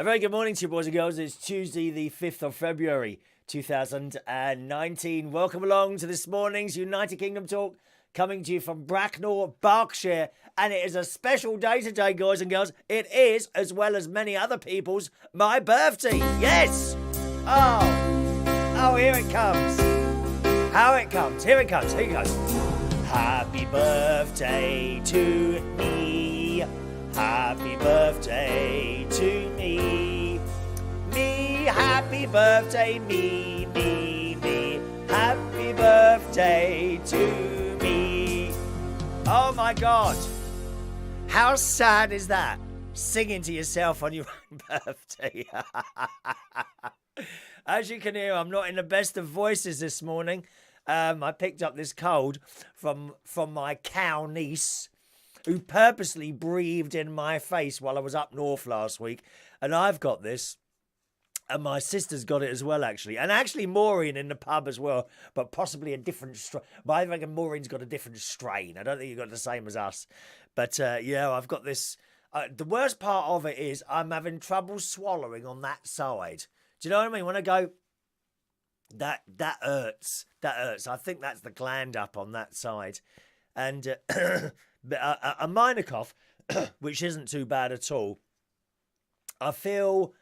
A very good morning to you, boys and girls. It's Tuesday, the 5th of February, 2019. Welcome along to this morning's United Kingdom Talk, coming to you from Bracknell, Berkshire. And it is a special day today, guys and girls. It is, as well as many other people's, my birthday. Yes! Oh, here it comes. How it comes. Here it comes. Here it goes. Happy birthday to me. Happy birthday to me. Me, happy birthday, me. Happy birthday to me. Oh my God. How sad is that? Singing to yourself on your own birthday. As you can hear, I'm not in the best of voices this morning. I picked up this cold from my cow niece, who purposely breathed in my face while I was up north last week. And I've got this. And my sister's got it as well, actually. And actually Maureen in the pub as well, but possibly a different strain. But I reckon Maureen's got a different strain. I don't think you've got the same as us. But, yeah, I've got this. The worst part of it is I'm having trouble swallowing on that side. Do you know what I mean? When I go, that hurts. That hurts. I think that's the gland up on that side. And a minor cough, which isn't too bad at all. I feel,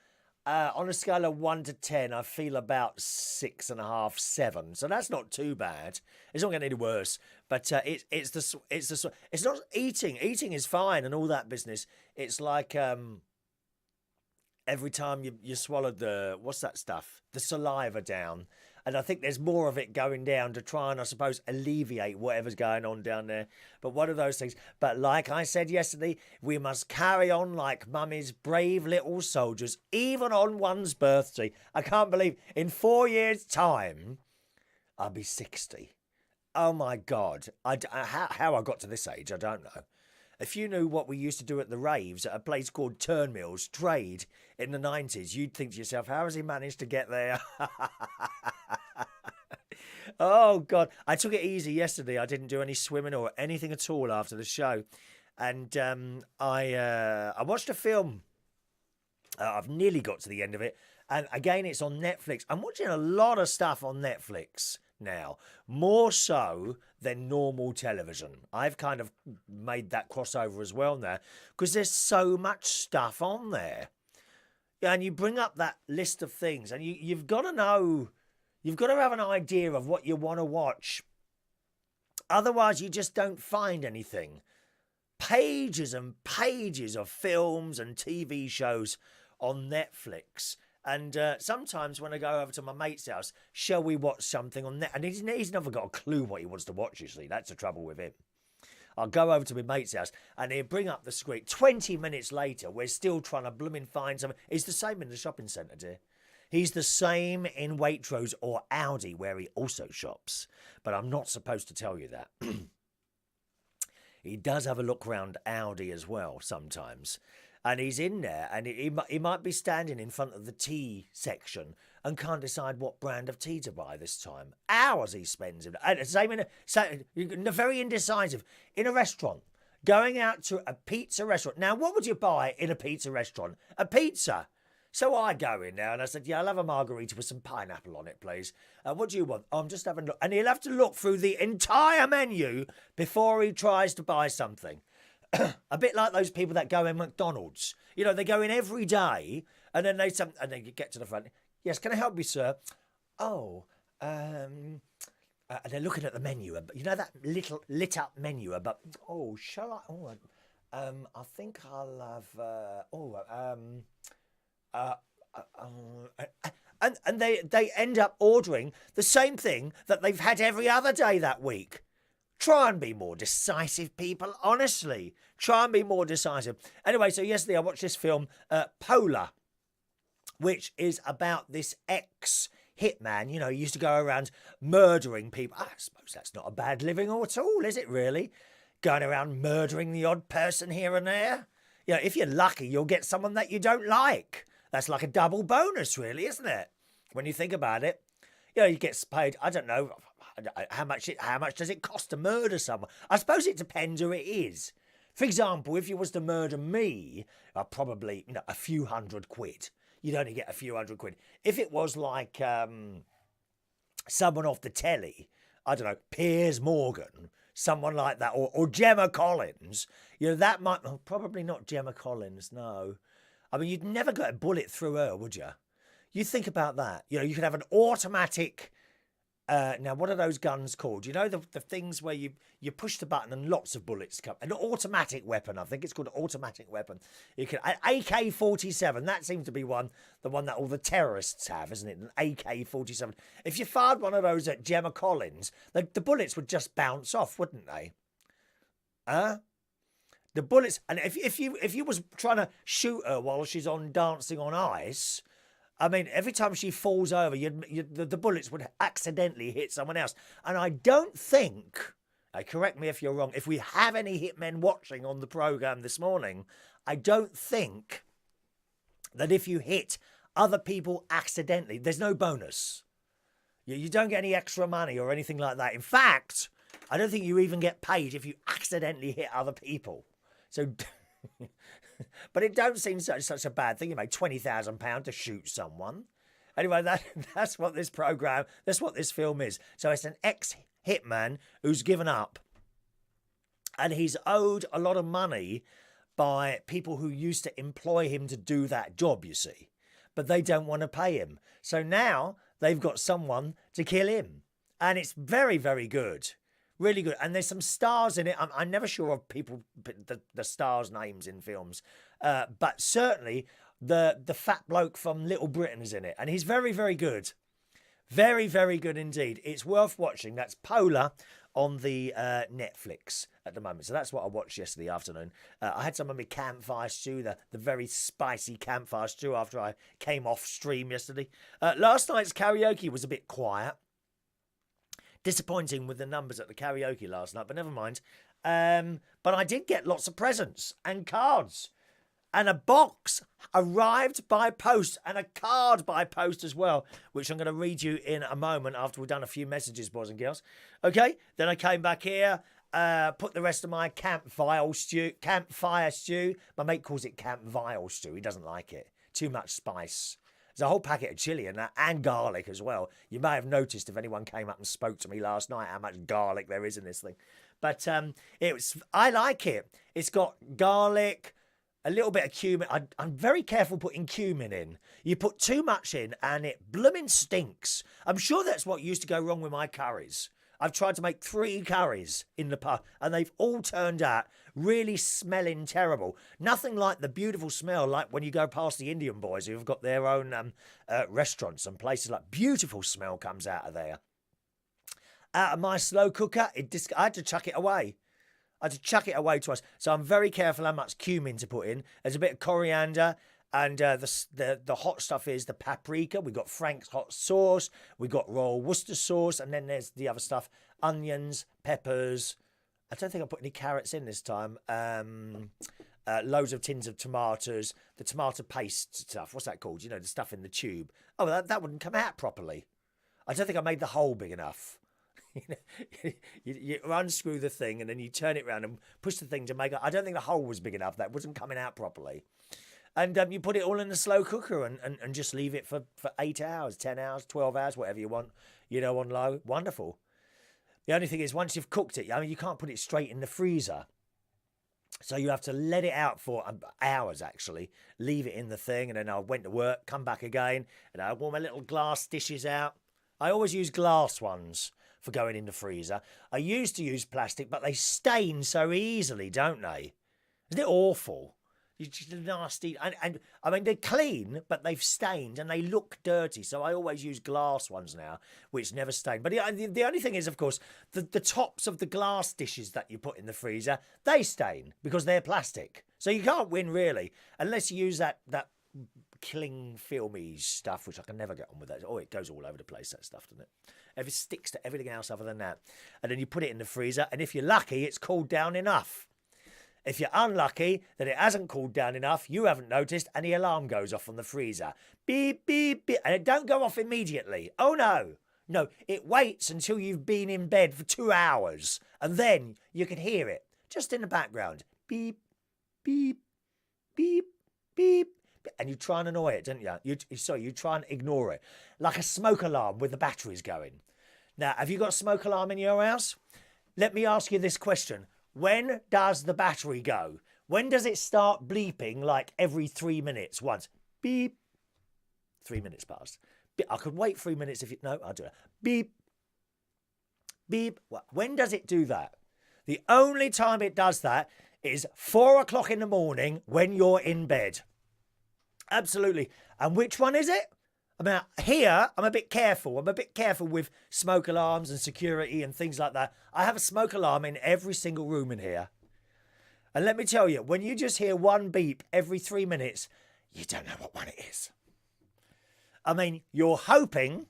on a scale of 1 to 10, I feel about 6.5, 7. So that's not too bad. It's not getting any worse. But it's not eating. Eating is fine and all that business. It's like every time you swallowed what's that stuff? The saliva down. And I think there's more of it going down to try and, I suppose, alleviate whatever's going on down there. But one of those things. But like I said yesterday, we must carry on like mummy's brave little soldiers, even on one's birthday. I can't believe in 4 years' time, I'll be 60. Oh, my God. How I got to this age, I don't know. If you knew what we used to do at the raves at a place called Turnmills Trade in the 90s, you'd think to yourself, how has he managed to get there? Oh, God. I took it easy yesterday. I didn't do any swimming or anything at all after the show. And I watched a film. I've nearly got to the end of it. And again, it's on Netflix. I'm watching a lot of stuff on Netflix now, more so than normal television. I've kind of made that crossover as well now, because there's so much stuff on there. Yeah, and you bring up that list of things, and you've got to know, you've got to have an idea of what you want to watch. Otherwise, you just don't find anything. Pages and pages of films and TV shows on Netflix. And sometimes when I go over to my mate's house, shall we watch something on Net? And he's never got a clue what he wants to watch, you see. That's the trouble with him. I'll go over to my mate's house and he'll bring up the screen. 20 minutes later, we're still trying to blooming find something. He's the same in the shopping centre, dear. He's the same in Waitrose or Aldi, where he also shops. But I'm not supposed to tell you that. He does have a look around Aldi as well sometimes. And he's in there, and he might be standing in front of the tea section and can't decide what brand of tea to buy this time. Hours he spends in it. Same very indecisive. In a restaurant, going out to a pizza restaurant. Now, what would you buy in a pizza restaurant? A pizza. So I go in there and I said, yeah, I'll have a margarita with some pineapple on it, please. What do you want? Oh, I'm just having a look. And he'll have to look through the entire menu before he tries to buy something. A bit like those people that go in McDonald's. You know, they go in every day and then they get to the front. Yes, can I help you, sir? Oh, and they're looking at the menu. You know that little lit up menu about, oh, shall I? Oh, I think I'll have, and they end up ordering the same thing that they've had every other day that week. Try and be more decisive, people. Honestly, try and be more decisive. Anyway, so yesterday I watched this film, Polar, which is about this ex-hitman. You know, he used to go around murdering people. I suppose that's not a bad living at all, is it really? Going around murdering the odd person here and there. You know, if you're lucky, you'll get someone that you don't like. That's like a double bonus, really, isn't it? When you think about it. You know, he gets paid, I don't know, how much does it cost to murder someone? I suppose it depends who it is. For example, if you was to murder me, probably, a few £100. You'd only get a few £100. If it was like someone off the telly, I don't know, Piers Morgan, someone like that, or Gemma Collins, that might, probably not Gemma Collins, no. I mean, you'd never get a bullet through her, would you? You think about that. You could have an automatic. Now, what are those guns called? The things where you push the button and lots of bullets come. An automatic weapon, I think it's called an automatic weapon. You can AK-47. That seems to be the one that all the terrorists have, isn't it? An AK-47. If you fired one of those at Gemma Collins, the bullets would just bounce off, wouldn't they? The bullets, and if you was trying to shoot her while she's on Dancing on Ice. I mean, every time she falls over, the bullets would accidentally hit someone else. And I don't think, correct me if you're wrong, if we have any hitmen watching on the programme this morning, I don't think that if you hit other people accidentally, there's no bonus. You don't get any extra money or anything like that. In fact, I don't think you even get paid if you accidentally hit other people. So... But it don't seem such a bad thing. You made £20,000 to shoot someone. Anyway, that's what this programme, that's what this film is. So it's an ex-hitman who's given up. And he's owed a lot of money by people who used to employ him to do that job, you see. But they don't want to pay him. So now they've got someone to kill him. And it's very, very good. Really good. And there's some stars in it. I'm never sure of the stars' names in films. But certainly the fat bloke from Little Britain is in it. And he's very, very good. Very, very good indeed. It's worth watching. That's Polar on the Netflix at the moment. So that's what I watched yesterday afternoon. I had some of my campfire stew, the very spicy campfire stew after I came off stream yesterday. Last night's karaoke was a bit quiet. Disappointing with the numbers at the karaoke last night, but never mind. But I did get lots of presents and cards. And a box arrived by post and a card by post as well, which I'm going to read you in a moment after we've done a few messages, boys and girls. Okay, then I came back here, put the rest of my campfire stew. My mate calls it campfire stew. He doesn't like it. Too much spice. There's a whole packet of chilli in that and garlic as well. You may have noticed if anyone came up and spoke to me last night how much garlic there is in this thing. But I like it. It's got garlic, a little bit of cumin. I'm very careful putting cumin in. You put too much in and it blooming stinks. I'm sure that's what used to go wrong with my curries. I've tried to make 3 curries in the past and they've all turned out really smelling terrible. Nothing like the beautiful smell like when you go past the Indian boys who've got their own restaurants and places. Like beautiful smell comes out of there. Out of my slow cooker, I had to chuck it away. Twice. So I'm very careful how much cumin to put in. There's a bit of coriander. And the hot stuff is the paprika. We've got Frank's hot sauce. We've got Royal Worcester sauce. And then there's the other stuff. Onions, peppers. I don't think I put any carrots in this time. Loads of tins of tomatoes. The tomato paste stuff. What's that called? The stuff in the tube. Oh, that wouldn't come out properly. I don't think I made the hole big enough. You unscrew the thing and then you turn it around and push the thing to make it. I don't think the hole was big enough. That wasn't coming out properly. And you put it all in the slow cooker and just leave it for 8 hours, 10 hours, 12 hours, whatever you want, on low. Wonderful. The only thing is once you've cooked it, you can't put it straight in the freezer. So you have to let it out for hours, actually. Leave it in the thing. And then I went to work, come back again. And I wore my little glass dishes out. I always use glass ones for going in the freezer. I used to use plastic, but they stain so easily, don't they? Isn't it awful? It's just nasty. And I mean, they're clean, but they've stained and they look dirty. So I always use glass ones now, which never stain. But the only thing is, of course, the tops of the glass dishes that you put in the freezer, they stain because they're plastic. So you can't win, really, unless you use that cling filmy stuff, which I can never get on with that. Oh, it goes all over the place, that stuff, doesn't it? It sticks to everything else other than that. And then you put it in the freezer, and if you're lucky, it's cooled down enough. If you're unlucky that it hasn't cooled down enough, you haven't noticed, and the alarm goes off on the freezer. Beep, beep, beep. And it don't go off immediately. Oh, no. No, it waits until you've been in bed for 2 hours, and then you can hear it, just in the background. beep, beep, beep, beep. And you try and annoy it, don't you? You try and ignore it. Like a smoke alarm with the batteries going. Now, have you got a smoke alarm in your house? Let me ask you this question. When does the battery go? When does it start bleeping like every 3 minutes once? Beep. 3 minutes passed. I could wait 3 minutes if you... No, I'll do it. Beep. Beep. When does it do that? The only time it does that is 4 o'clock in the morning when you're in bed. Absolutely. And which one is it? I mean, here, I'm a bit careful. I'm a bit careful with smoke alarms and security and things like that. I have a smoke alarm in every single room in here. And let me tell you, when you just hear one beep every 3 minutes, you don't know what one it is. I mean, you're hoping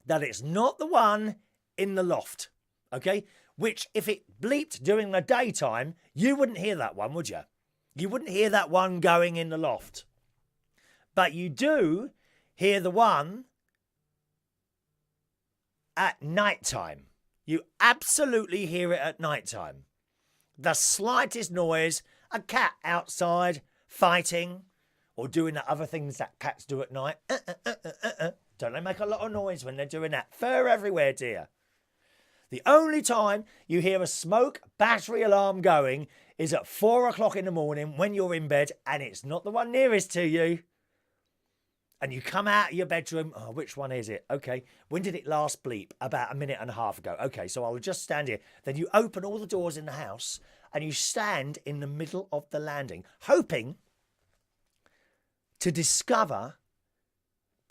that it's not the one in the loft, okay? Which, if it bleeped during the daytime, you wouldn't hear that one, would you? You wouldn't hear that one going in the loft. But you do hear the one at night time. You absolutely hear it at night time. The slightest noise, a cat outside fighting or doing the other things that cats do at night. Don't they make a lot of noise when they're doing that? Fur everywhere, dear. The only time you hear a smoke battery alarm going is at 4 o'clock in the morning when you're in bed and it's not the one nearest to you. And you come out of your bedroom. Oh, which one is it? Okay. When did it last bleep? About a minute and a half ago. Okay, so I'll just stand here. Then you open all the doors in the house and you stand in the middle of the landing, hoping to discover,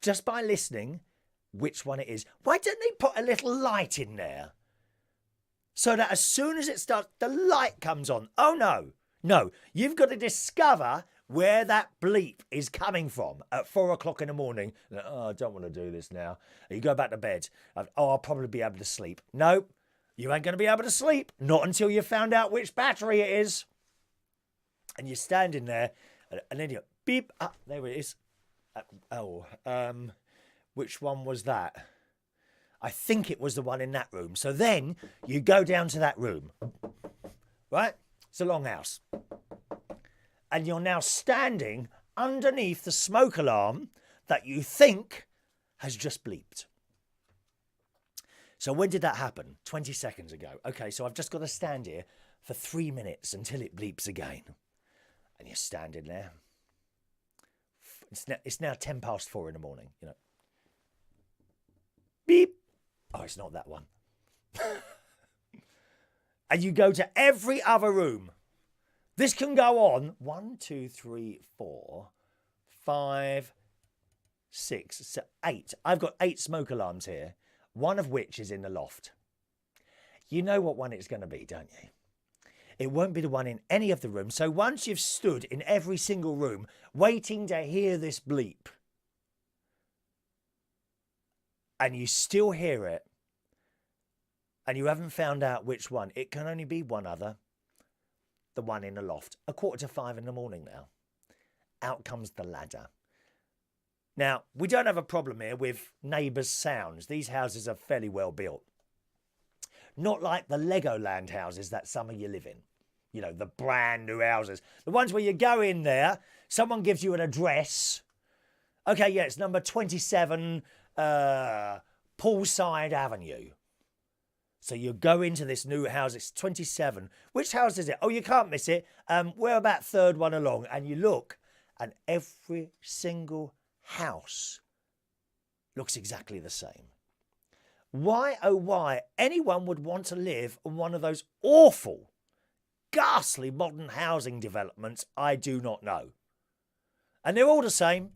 just by listening, which one it is. Why don't they put a little light in there? So that as soon as it starts, the light comes on. Oh, no. No, you've got to discover where that bleep is coming from at 4 o'clock in the morning. Oh, I don't want to do this now. You go back to bed. Oh, I'll probably be able to sleep. No, you ain't going to be able to sleep. Not until you found out which battery it is. And you're standing there, and then you beep. Ah, there it is. Which one was that? I think it was the one in that room. So then you go down to that room. Right? It's a long house. And you're now standing underneath the smoke alarm that you think has just bleeped. So when did that happen? 20 seconds ago. Okay, so I've just got to stand here for 3 minutes until it bleeps again. And you're standing there. It's now 10 past 4 in the morning, you know. Beep. Oh, it's not that one. And you go to every other room. This can go on 1, 2, 3, 4, 5, 6, 8. I've got 8 smoke alarms here, one of which is in the loft. You know what one it's going to be, don't you? It won't be the one in any of the rooms. So once you've stood in every single room waiting to hear this bleep, and you still hear it, and you haven't found out which one, it can only be one other. The one in the loft. 4:45 in the morning now. Out comes the ladder. Now, we don't have a problem here with neighbours' sounds. These houses are fairly well built. Not like the Legoland houses that some of you live in. You know, the brand new houses. The ones where you go in there, someone gives you an address. Okay, yeah, it's number 27 Poolside Avenue. So you go into this new house, it's 27. Which house is it? Oh, you can't miss it. We're about third one along. And you look, and every single house looks exactly the same. Why, oh why, anyone would want to live in one of those awful, ghastly modern housing developments, I do not know. And they're all the same.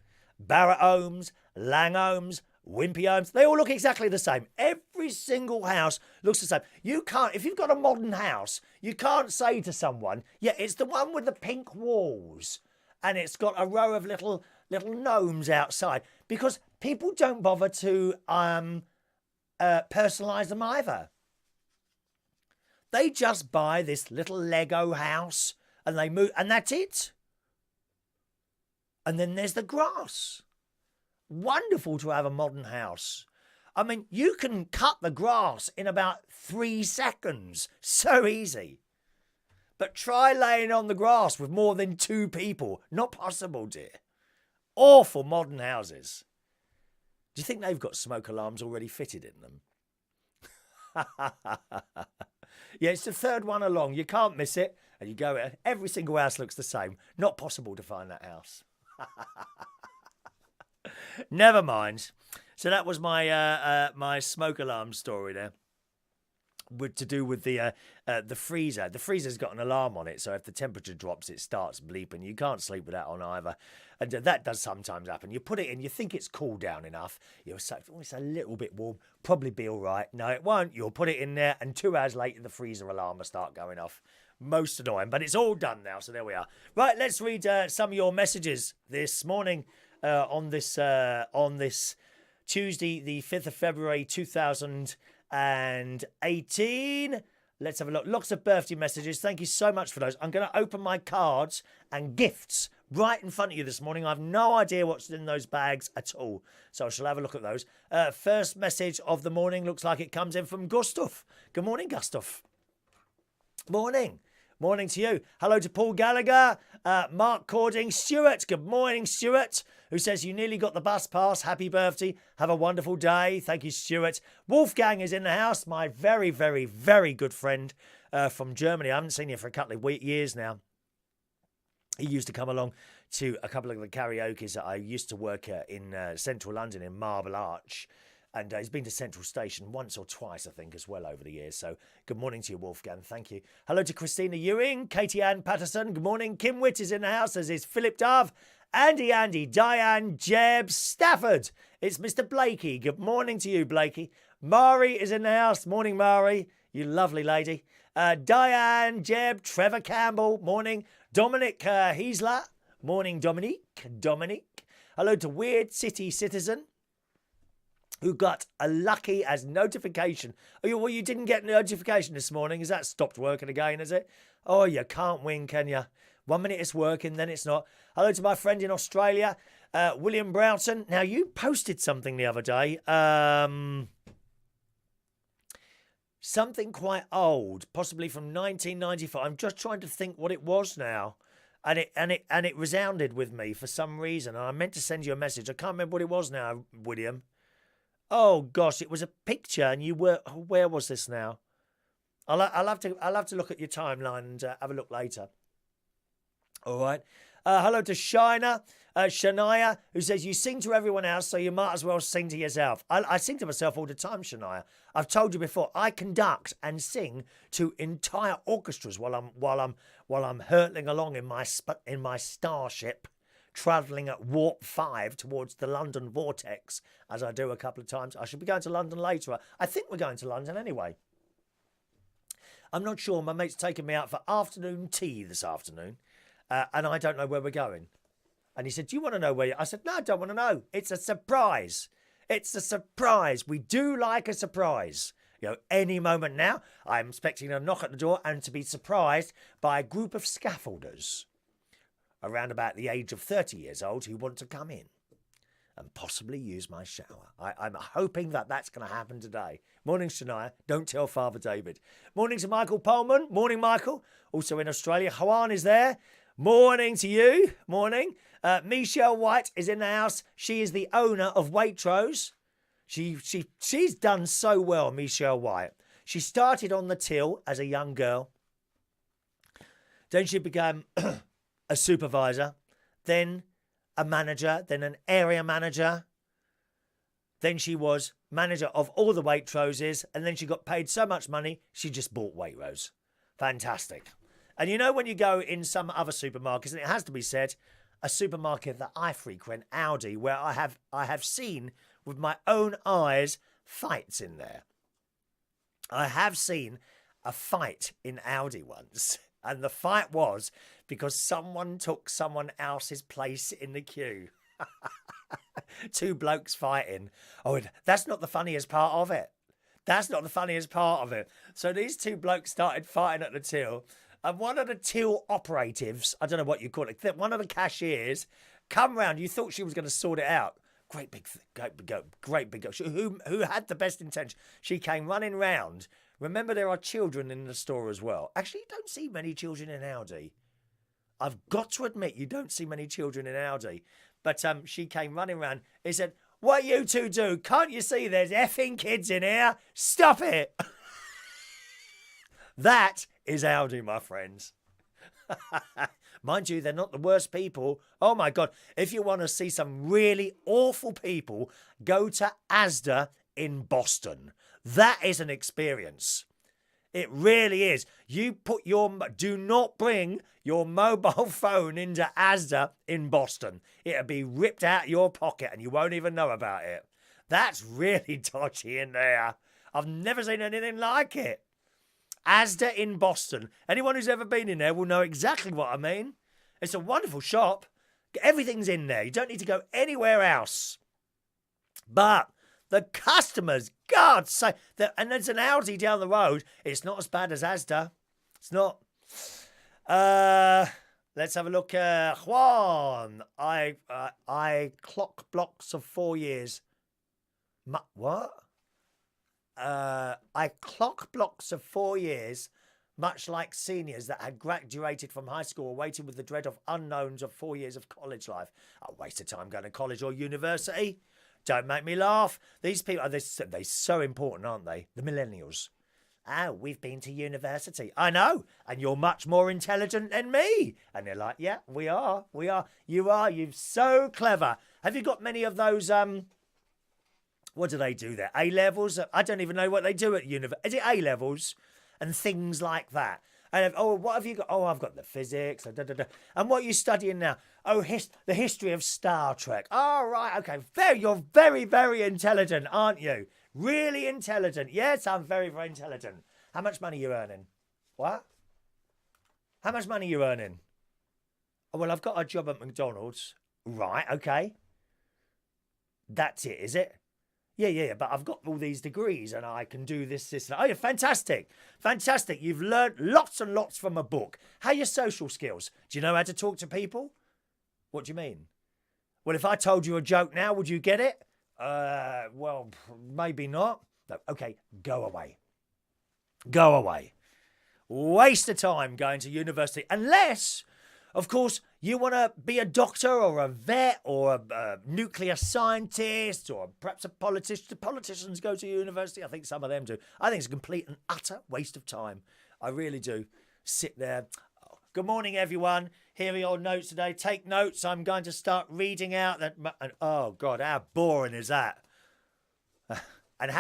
Barratt homes, Lang homes, Wimpy homes, they all look exactly the same. Every single house looks the same. You can't, if you've got a modern house, you can't say to someone, yeah, it's the one with the pink walls and it's got a row of little gnomes outside, because people don't bother to personalise them either. They just buy this little Lego house and they move, and that's it. And then there's the grass. Wonderful to have a modern house. I mean, you can cut the grass in about 3 seconds. So easy. But try laying on the grass with more than 2 people. Not possible, dear. Awful modern houses. Do you think they've got smoke alarms already fitted in them? Yeah, it's the 3rd one along. You can't miss it. And you go, every single house looks the same. Not possible to find that house. Never mind. So that was my my smoke alarm story there. To do with the freezer. The freezer's got an alarm on it, so if the temperature drops, it starts bleeping. You can't sleep with that on either. And that does sometimes happen. You put it in, you think it's cooled down enough. You'll say, oh, it's a little bit warm, probably be all right. No, it won't. You'll put it in there, and 2 hours later, the freezer alarm will start going off. Most annoying, but it's all done now, so there we are. Right, let's read some of your messages this morning on this Tuesday, the 5th of February, 2018. Let's have a look. Lots of birthday messages. Thank you so much for those. I'm going to open my cards and gifts right in front of you this morning. I have no idea what's in those bags at all, so I shall have a look at those. First message of the morning looks like it comes in from Gustav. Good morning, Gustav. Morning. Morning to you. Hello to Paul Gallagher, Mark Cording, Stuart. Good morning, Stuart, who says you nearly got the bus pass. Happy birthday. Have a wonderful day. Thank you, Stuart. Wolfgang is in the house. My very, very, very good friend from Germany. I haven't seen him for a couple of years now. He used to come along to a couple of the karaokes that I used to work at in central London in Marble Arch. And he's been to Central Station once or twice, I think, as well over the years. So good morning to you, Wolfgang. Thank you. Hello to Christina Ewing, Katie Ann Patterson. Good morning. Kim Witt is in the house, as is Philip Dove, Andy, Diane, Jeb, Stafford. It's Mr. Blakey. Good morning to you, Blakey. Mari is in the house. Morning, Mari. You lovely lady. Diane, Jeb, Trevor Campbell. Morning. Dominic Heasler. Morning, Dominic. Hello to Weird City Citizen, who got a lucky as notification. Oh, well, you didn't get notification this morning. Has that stopped working again, is it? Oh, you can't win, can you? 1 minute it's working, then it's not. Hello to my friend in Australia, William Broughton. Now, you posted something the other day. Something quite old, possibly from 1995. I'm just trying to think what it was now. And it resounded with me for some reason. And I meant to send you a message. I can't remember what it was now, William. Oh gosh, it was a picture, and you were. Where was this now? I'll have to look at your timeline and have a look later. All right. Hello to Shania, who says you sing to everyone else, so you might as well sing to yourself. I sing to myself all the time, Shania. I've told you before. I conduct and sing to entire orchestras while I'm hurtling along in my starship, travelling at warp 5 towards the London vortex, as I do a couple of times. I should be going to London later. I think we're going to London anyway. I'm not sure. My mate's taking me out for afternoon tea this afternoon, and I don't know where we're going. And he said, do you want to know where I said, no, I don't want to know. It's a surprise. It's a surprise. We do like a surprise. You know, any moment now, I'm expecting a knock at the door and to be surprised by a group of scaffolders around about the age of 30 years old who want to come in and possibly use my shower. I'm hoping that that's going to happen today. Morning, Shania. Don't tell Father David. Morning to Michael Pullman. Morning, Michael. Also in Australia. Hoan is there. Morning to you. Morning. Michelle White is in the house. She is the owner of Waitrose. She's done so well, Michelle White. She started on the till as a young girl. Then she became a supervisor, then a manager, then an area manager. Then she was manager of all the Waitroses, and then she got paid so much money, she just bought Waitrose. Fantastic. And you know when you go in some other supermarkets, and it has to be said, a supermarket that I frequent, Aldi, where I have seen with my own eyes fights in there. I have seen a fight in Aldi once. And the fight was because someone took someone else's place in the queue. 2 blokes fighting. Oh, that's not the funniest part of it. That's not the funniest part of it. So these 2 blokes started fighting at the till. And one of the till operatives, I don't know what you call it, one of the cashiers, come round. You thought she was going to sort it out. Great big girl, who had the best intention. She came running round Remember, there are children in the store as well. Actually, you don't see many children in Audi. I've got to admit, you don't see many children in Audi. But she came running around. He said, "What you two do? Can't you see there's effing kids in here? Stop it." That is Audi, my friends. Mind you, they're not the worst people. Oh my God. If you want to see some really awful people, go to Asda in Boston. That is an experience. It really is. Do not bring your mobile phone into Asda in Boston. It'll be ripped out of your pocket and you won't even know about it. That's really dodgy in there. I've never seen anything like it. Asda in Boston. Anyone who's ever been in there will know exactly what I mean. It's a wonderful shop. Everything's in there. You don't need to go anywhere else. But the customers, God's sake, and there's an Audi down the road. It's not as bad as Asda. It's not. Let's have a look. Juan, I clock blocks of 4 years. What? I clock blocks of 4 years, much like seniors that had graduated from high school, waiting with the dread of unknowns of 4 years of college life. A waste of time going to college or university. Don't make me laugh. These people, they're so important, aren't they? The millennials. Oh, we've been to university. I know. And you're much more intelligent than me. And they're like, yeah, we are. You are. You're so clever. Have you got many of those, what do they do there? A-levels? I don't even know what they do at university. Is it A-levels? And things like that. And what have you got? Oh, I've got the physics. And what are you studying now? Oh, the history of Star Trek. Oh, right, okay. You're very, very intelligent, aren't you? Really intelligent. Yes, I'm very, very intelligent. How much money are you earning? What? How much money are you earning? Oh, well, I've got a job at McDonald's. Right, okay. That's it, is it? Yeah, but I've got all these degrees and I can do this. Oh, yeah, fantastic. Fantastic. You've learned lots and lots from a book. How are your social skills? Do you know how to talk to people? What do you mean? Well, if I told you a joke now, would you get it? Well, maybe not. No, okay, go away. Go away. Waste of time going to university. Unless, of course, you want to be a doctor or a vet or a nuclear scientist or perhaps a politician. Do politicians go to university? I think some of them do. I think it's a complete and utter waste of time. I really do. Sit there. Good morning, everyone. Here are your notes today. Take notes. I'm going to start reading out that. Oh, God, how boring is that? And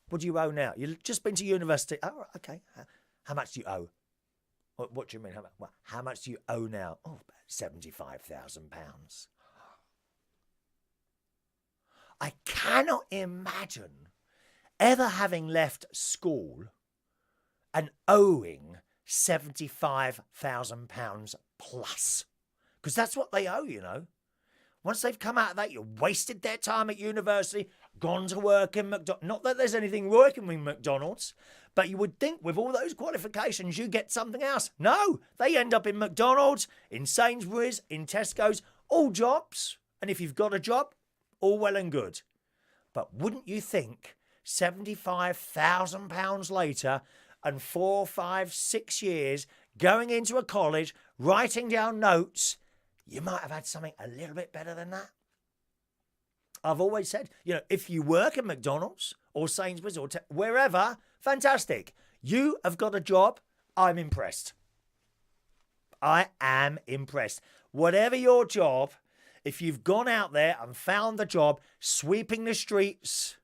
what do you owe now? You've just been to university. Oh, okay. How much do you owe? What do you mean? How much do you owe now? Oh, about £75,000. I cannot imagine ever having left school and owing £75,000 plus. Because that's what they owe, you know. Once they've come out of that, you've wasted their time at university, gone to work in McDonald's. Not that there's anything working with McDonald's, but you would think with all those qualifications you get something else. No, they end up in McDonald's, in Sainsbury's, in Tesco's, all jobs. And if you've got a job, all well and good. But wouldn't you think £75,000 later and 4, 5, 6 years going into a college, writing down notes, you might have had something a little bit better than that? I've always said, you know, if you work at McDonald's or Sainsbury's or wherever, fantastic. You have got a job. I'm impressed. I am impressed. Whatever your job, if you've gone out there and found the job, sweeping the streets,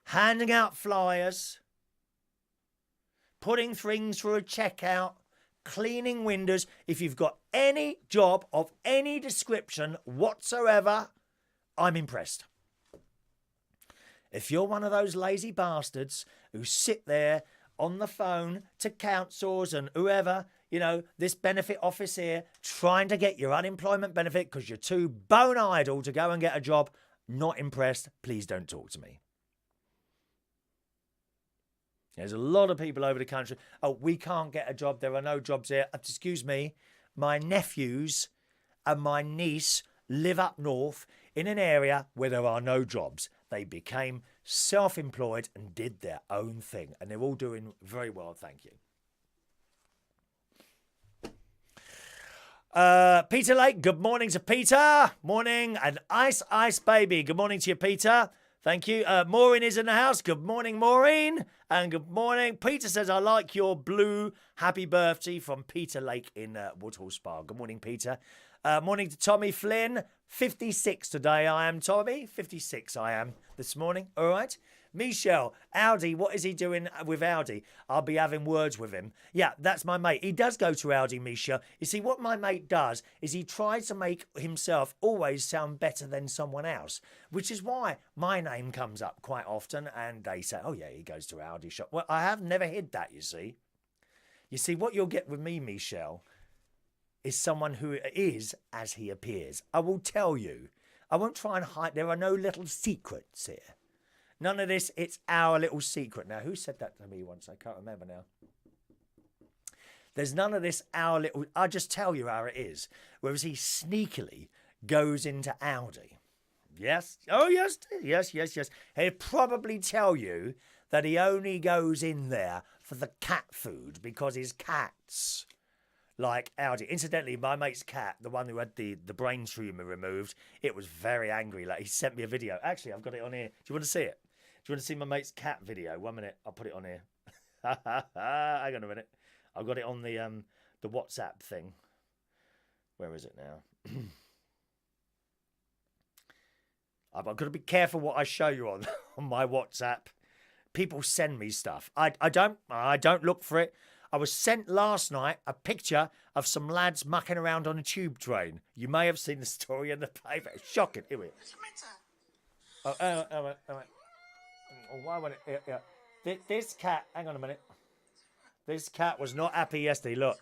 handing out flyers, putting things through a checkout, cleaning windows, if you've got any job of any description whatsoever, I'm impressed. If you're one of those lazy bastards who sit there on the phone to councils and whoever, you know, this benefit office here, trying to get your unemployment benefit because you're too bone idle to go and get a job, not impressed, please don't talk to me. There's a lot of people over the country. Oh, we can't get a job. There are no jobs here. Excuse me. My nephews and my niece live up north in an area where there are no jobs. they became self-employed and did their own thing. And they're all doing very well, thank you. Peter Lake, good morning to Peter. Morning. And Ice Baby, good morning to you, Peter. Thank you. Maureen is in the house. Good morning, Maureen. And good morning. Peter says, I like your blue happy birthday from Peter Lake in Woodhall Spa. Good morning, Peter. Morning to Tommy Flynn. 56 today I am, Tommy. 56 I am this morning. All right. Michelle, Audi, what is he doing with Audi? I'll be having words with him. Yeah, that's my mate. He does go to Audi, Michelle. You see, what my mate does is he tries to make himself always sound better than someone else, which is why my name comes up quite often and they say, oh, yeah, he goes to Audi shop. Well, I have never hid that, you see. You see, what you'll get with me, Michelle, is someone who is as he appears. I will tell you. I won't try and hide. There are no little secrets here. None of this, it's our little secret. Now, who said that to me once? I can't remember now. There's none of this, our little... I'll just tell you how it is. Whereas he sneakily goes into Audi. Yes? Oh, yes, yes, yes, yes. He'll probably tell you that he only goes in there for the cat food because his cats like Audi. Incidentally, my mate's cat, the one who had the brain tumour removed, it was very angry. Like, he sent me a video. Actually, I've got it on here. Do you want to see it? Do you want to see my mate's cat video? 1 minute. I'll put it on here. Hang on a minute. I've got it on the WhatsApp thing. Where is it now? I've got to be careful what I show you on my WhatsApp. People send me stuff. I don't look for it. I was sent last night a picture of some lads mucking around on a tube train. You may have seen the story in the paper. It's shocking. Here we go. Oh, why would it? Yeah. This cat, hang on a minute. This cat was not happy yesterday. Look.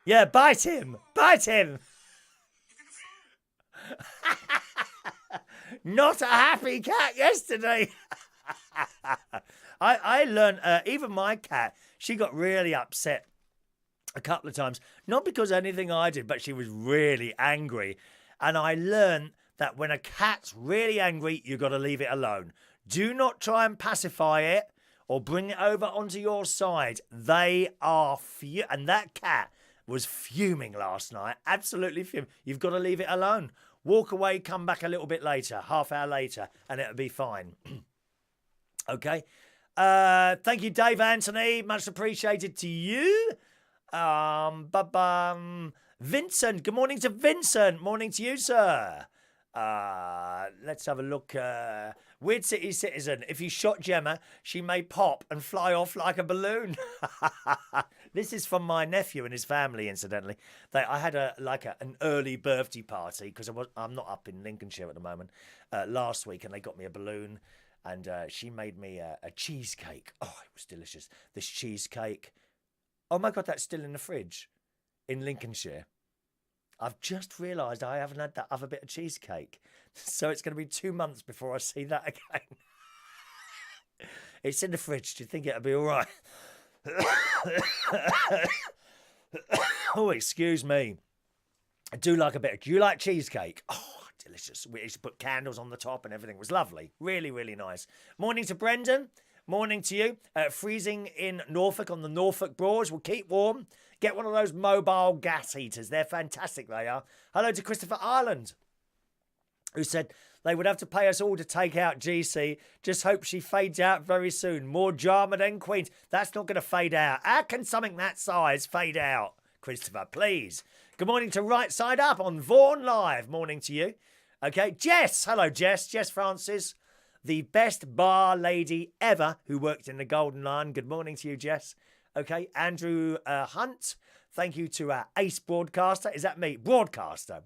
Yeah, bite him. Not a happy cat yesterday. I learned, even my cat, she got really upset a couple of times. Not because of anything I did, but she was really angry. And I learned that when a cat's really angry, you've got to leave it alone. Do not try and pacify it or bring it over onto your side. They are and that cat was fuming last night. Absolutely fuming. You've got to leave it alone. Walk away, come back a little bit later, half hour later, and it'll be fine. Okay. Thank you, Dave Anthony. Much appreciated to you. Vincent. Good morning to Vincent. Morning to you, sir. Let's have a look. Weird City Citizen. If you shot Gemma, she may pop and fly off like a balloon. This is from my nephew and his family, incidentally. I had an early birthday party because I'm not up in Lincolnshire at the moment. Last week, and they got me a balloon, and she made me a cheesecake. Oh, it was delicious. This cheesecake. Oh my God, that's still in the fridge in Lincolnshire. I've just realised I haven't had that other bit of cheesecake. So it's going to be 2 months before I see that again. It's in the fridge. Do you think it'll be all right? Oh, excuse me. I do like a bit. Do you like cheesecake? Oh, delicious. We used to put candles on the top and everything. It was lovely. Really, really nice. Morning to Brendan. Morning to you. Freezing in Norfolk on the Norfolk Broads. We'll keep warm. Get one of those mobile gas heaters. They're fantastic, they are. Hello to Christopher Ireland, who said they would have to pay us all to take out GC. Just hope she fades out very soon. More drama than Queens. That's not going to fade out. How can something that size fade out, Christopher? Please. Good morning to Right Side Up on Vaughan Live. Morning to you. Okay, Jess. Hello, Jess. Jess Francis, the best bar lady ever who worked in the Golden Lion. Good morning to you, Jess. Okay, Andrew Hunt. Thank you to Ace Broadcaster. Is that me? Broadcaster.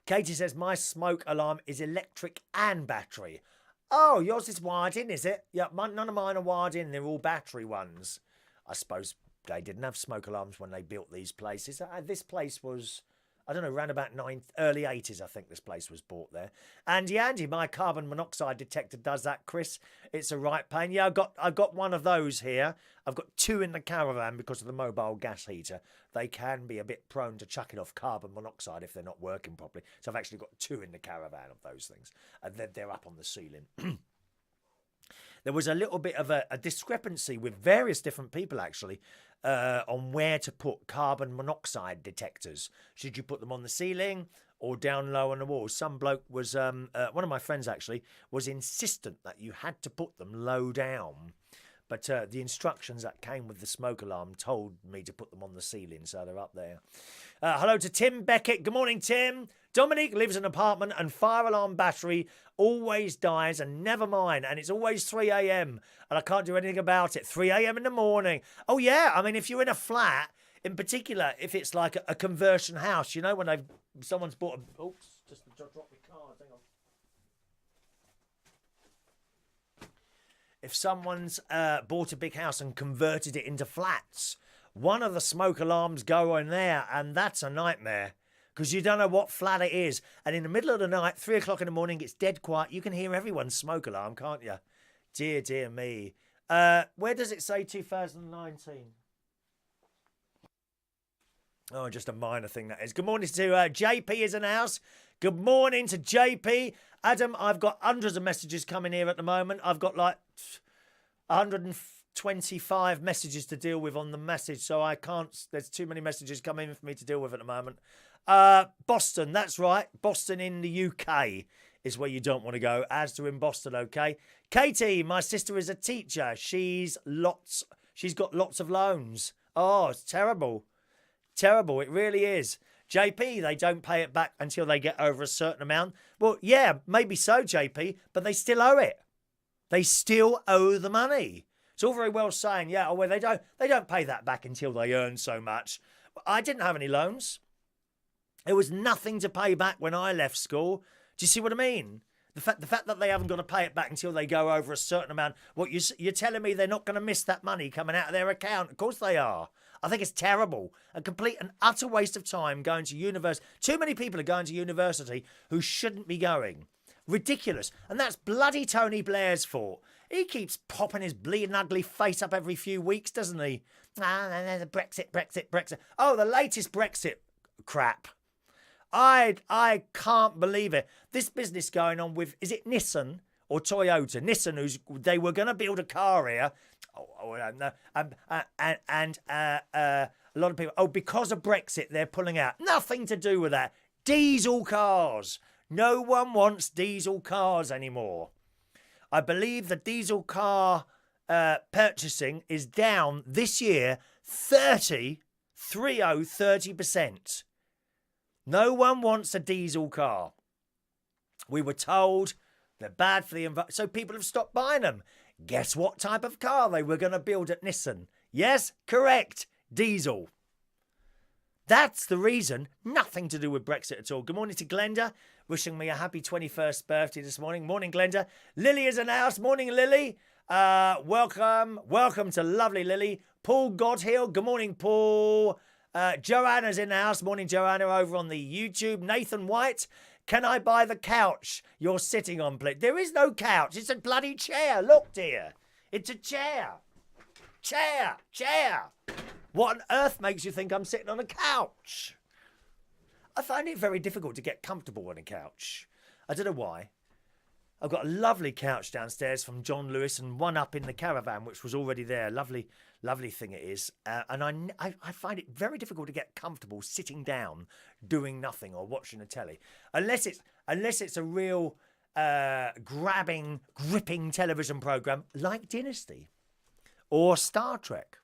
Katie says, my smoke alarm is electric and battery. Oh, yours is wired in, is it? Yeah, none of mine are wired in. They're all battery ones. I suppose they didn't have smoke alarms when they built these places. This place was I don't know, around about early 80s, I think this place was bought there. Andy, my carbon monoxide detector does that, Chris. It's a right pain. Yeah, I've got one of those here. I've got 2 in the caravan because of the mobile gas heater. They can be a bit prone to chucking off carbon monoxide if they're not working properly. So I've actually got 2 in the caravan of those things. And then they're up on the ceiling. There was a little bit of a discrepancy with various different people, actually, on where to put carbon monoxide detectors. Should you put them on the ceiling or down low on the wall? Some bloke was, one of my friends actually, was insistent that you had to put them low down. But the instructions that came with the smoke alarm told me to put them on the ceiling, so they're up there. Hello to Tim Beckett. Good morning, Tim. Dominic lives in an apartment and fire alarm battery always dies, and never mind, and it's always 3 a.m. and I can't do anything about it. 3 a.m. in the morning. Oh, yeah, I mean, if you're in a flat, in particular, if it's like a conversion house, you know, when someone's bought a... Oops, just dropped my card, hang on. If someone's bought a big house and converted it into flats, one of the smoke alarms go in there, and that's a nightmare because you don't know what flat it is. And in the middle of the night, 3 o'clock in the morning, it's dead quiet. You can hear everyone's smoke alarm, can't you? Dear me. Where does it say 2019? Oh, just a minor thing that is. Good morning to JP is in the house. Good morning to JP. Adam, I've got hundreds of messages coming here at the moment. I've got like 125 messages to deal with on the message, so I can't... There's too many messages coming in for me to deal with at the moment. Boston, that's right. Boston in the UK is where you don't want to go, as to in Boston, okay? Katie, my sister is a teacher. She's got lots of loans. Oh, it's terrible. Terrible, it really is. JP, they don't pay it back until they get over a certain amount. Well, yeah, maybe so, JP, but they still owe it. They still owe the money. It's all very well saying, yeah, oh, well, they don't pay that back until they earn so much. I didn't have any loans. There was nothing to pay back when I left school. Do you see what I mean? The fact that they haven't got to pay it back until they go over a certain amount. What you're telling me they're not going to miss that money coming out of their account? Of course they are. I think it's terrible. A complete and utter waste of time going to university. Too many people are going to university who shouldn't be going. Ridiculous. And that's bloody Tony Blair's fault. He keeps popping his bleeding ugly face up every few weeks, doesn't he? Brexit. Oh, the latest Brexit crap. I can't believe it. This business going on with, is it Nissan or Toyota? Nissan, they were going to build a car here. And a lot of people, because of Brexit, they're pulling out. Nothing to do with that. Diesel cars. No one wants diesel cars anymore. I believe the diesel car purchasing is down this year 30%. No one wants a diesel car. We were told they're bad for the environment, so people have stopped buying them. Guess what type of car they were going to build at Nissan? Yes, correct, diesel. That's the reason. Nothing to do with Brexit at all. Good morning to Glenda, wishing me a happy 21st birthday this morning. Morning, Glenda. Lily is in the house. Morning, Lily. Welcome to lovely Lily. Paul Godhill. Good morning, Paul. Joanna's in the house. Morning, Joanna, over on the YouTube. Nathan White. Can I buy the couch you're sitting on, please? There is no couch. It's a bloody chair. Look, dear. It's a chair. Chair. What on earth makes you think I'm sitting on a couch? I find it very difficult to get comfortable on a couch. I don't know why. I've got a lovely couch downstairs from John Lewis and one up in the caravan, which was already there. Lovely thing it is. And I find it very difficult to get comfortable sitting down, doing nothing or watching a telly. Unless it's a real gripping television programme like Dynasty or Star Trek.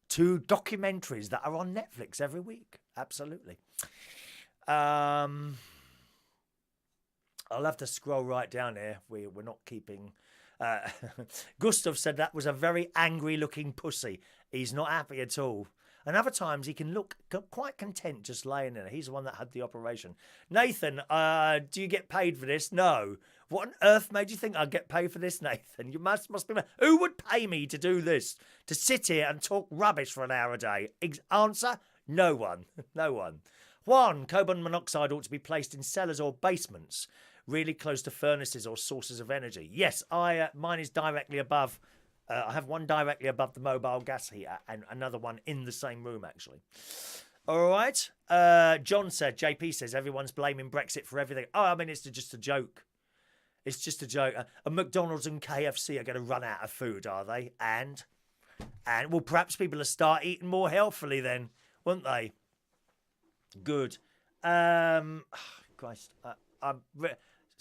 2 documentaries that are on Netflix every week. Absolutely. I'll have to scroll right down here. We're not keeping... Gustav said that was a very angry-looking pussy. He's not happy at all. And other times he can look quite content just laying there. He's the one that had the operation. Nathan, do you get paid for this? No. What on earth made you think I'd get paid for this, Nathan? You must be... Who would pay me to do this? To sit here and talk rubbish for an hour a day? Answer? No one. No one. One, carbon monoxide ought to be placed in cellars or basements, really close to furnaces or sources of energy. Yes, mine is directly above. I have one directly above the mobile gas heater and another one in the same room, actually. All right. John said, JP says, everyone's blaming Brexit for everything. Oh, I mean, it's just a joke. It's just a joke. And McDonald's and KFC are going to run out of food, are they? And well, perhaps people will start eating more healthily then, won't they? Good. Christ.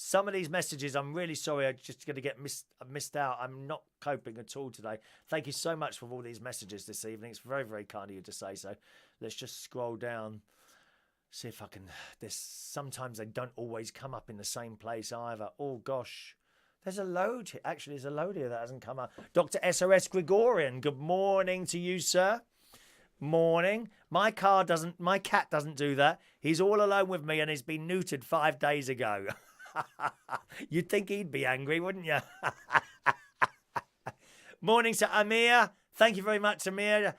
Some of these messages, I'm really sorry, I'm just going to get missed out. I'm not coping at all today. Thank you so much for all these messages this evening. It's very, very kind of you to say so. Let's just scroll down. See if I can... Sometimes they don't always come up in the same place either. Oh, gosh. There's a load here. Actually, there's a load here that hasn't come up. Dr. SOS Gregorian, good morning to you, sir. Morning. My cat doesn't do that. He's all alone with me and he's been neutered 5 days ago. You'd think he'd be angry, wouldn't you? Morning to Amir. Thank you very much, Amir.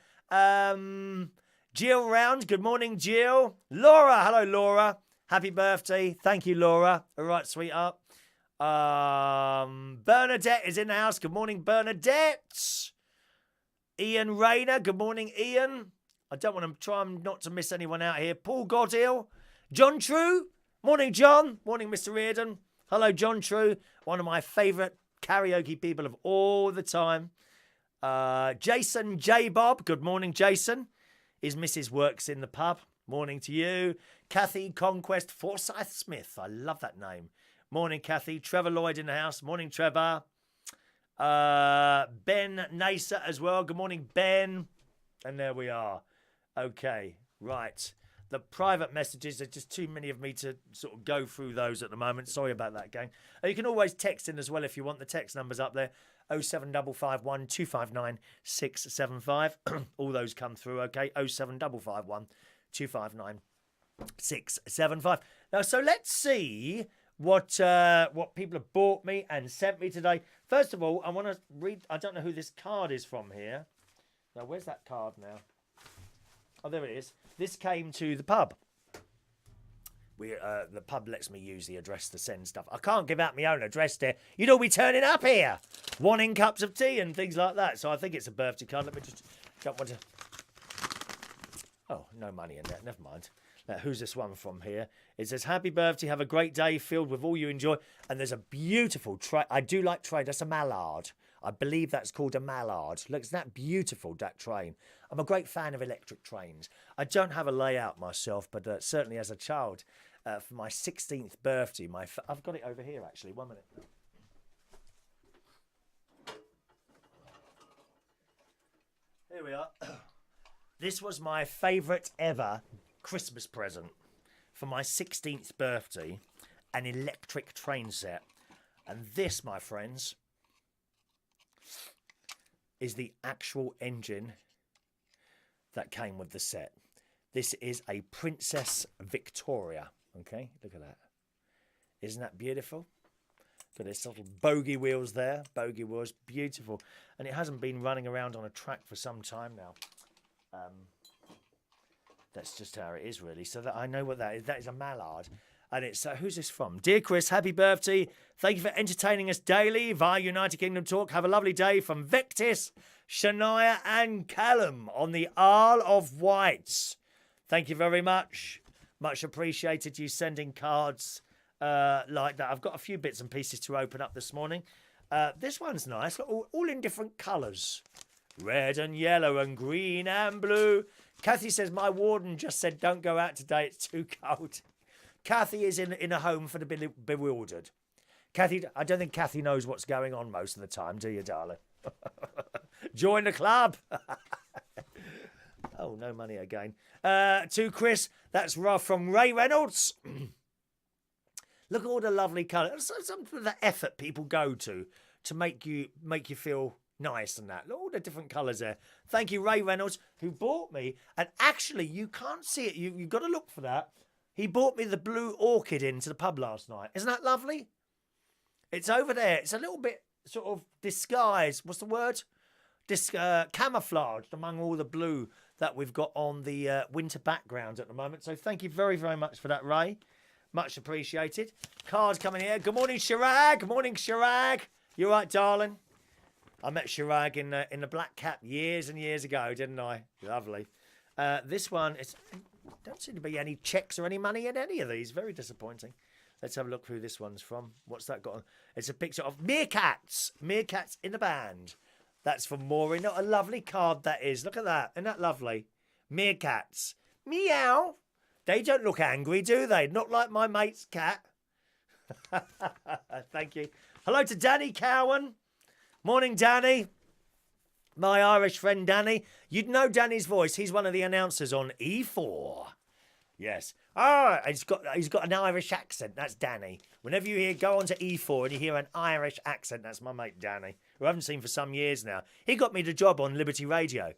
Jill Round. Good morning, Jill. Laura. Hello, Laura. Happy birthday. Thank you, Laura. All right, sweetheart. Bernadette is in the house. Good morning, Bernadette. Ian Rayner. Good morning, Ian. I don't want to try not to miss anyone out here. Paul Godill. John True. Morning, John. Morning, Mr. Reardon. Hello, John True. One of my favourite karaoke people of all the time. Jason J. Bob. Good morning, Jason. His missus works in the pub. Morning to you. Kathy Conquest Forsyth Smith. I love that name. Morning, Kathy. Trevor Lloyd in the house. Morning, Trevor. Ben Naser as well. Good morning, Ben. And there we are. Okay, right. The private messages, there's just too many of me to sort of go through those at the moment. Sorry about that, gang. You can always text in as well if you want. The text numbers up there. 07551 259 675. All those come through, okay? 07551 259 675. Now, so let's see what people have bought me and sent me today. First of all, I want to read. I don't know who this card is from here. Now, where's that card now? Oh, there it is. This came to the pub. The pub lets me use the address to send stuff. I can't give out my own address there. You'd all be turning up here, wanting cups of tea and things like that. So I think it's a birthday card. Let me just... Don't want to... Oh, no money in there. Never mind. Now, who's this one from here? It says, happy birthday, have a great day filled with all you enjoy. And there's a beautiful train. I do like train. That's a mallard. I believe that's called a mallard. Look, isn't that beautiful, that train? I'm a great fan of electric trains. I don't have a layout myself, but certainly as a child, for my 16th birthday, I've got it over here, actually. 1 minute. Here we are. This was my favourite ever Christmas present for my 16th birthday, an electric train set. And this, my friends, is the actual engine that came with the set. This is a Princess Victoria. Okay, look at that. Isn't that beautiful? Got its little bogey wheels there. Bogey wheels, beautiful. And it hasn't been running around on a track for some time now. That's just how it is, really. So that I know what that is. That is a mallard. And it's, who's this from? Dear Chris, happy birthday. Thank you for entertaining us daily via United Kingdom Talk. Have a lovely day from Vectis, Shania and Callum on the Isle of Wight. Thank you very much. Much appreciated you sending cards like that. I've got a few bits and pieces to open up this morning. This one's nice. All in different colours. Red and yellow and green and blue. Kathy says, my warden just said don't go out today. It's too cold. Kathy is in a home for the bewildered. Kathy, I don't think Kathy knows what's going on most of the time, do you, darling? Join the club. Oh, no money again. To Chris, that's from Ray Reynolds. Look at all the lovely colours. Some of the effort people go to make you feel nice and that. Look at all the different colours there. Thank you, Ray Reynolds, who bought me. And actually, you can't see it. You've got to look for that. He bought me the blue orchid into the pub last night. Isn't that lovely? It's over there. It's a little bit sort of disguised. What's the word? Camouflaged among all the blue that we've got on the winter background at the moment. So thank you very, very much for that, Ray. Much appreciated. Cards coming here. Good morning, Shirag. Good morning, Shirag. You right, darling? I met Shirag in the Black Cap years and years ago, didn't I? Lovely. This one, don't seem to be any checks or any money in any of these. Very disappointing. Let's have a look who this one's from. What's that got on? It's a picture of meerkats. Meerkats in the band. That's from Maureen. Not a lovely card that is. Look at that. Isn't that lovely? Meerkats. Meow. They don't look angry, do they? Not like my mate's cat. Thank you. Hello to Danny Cowan. Morning, Danny. My Irish friend Danny. You'd know Danny's voice. He's one of the announcers on E4. Yes. Ah, he's got an Irish accent. That's Danny. Whenever you go on to E4 and you hear an Irish accent, that's my mate Danny, who I haven't seen for some years now. He got me the job on Liberty Radio.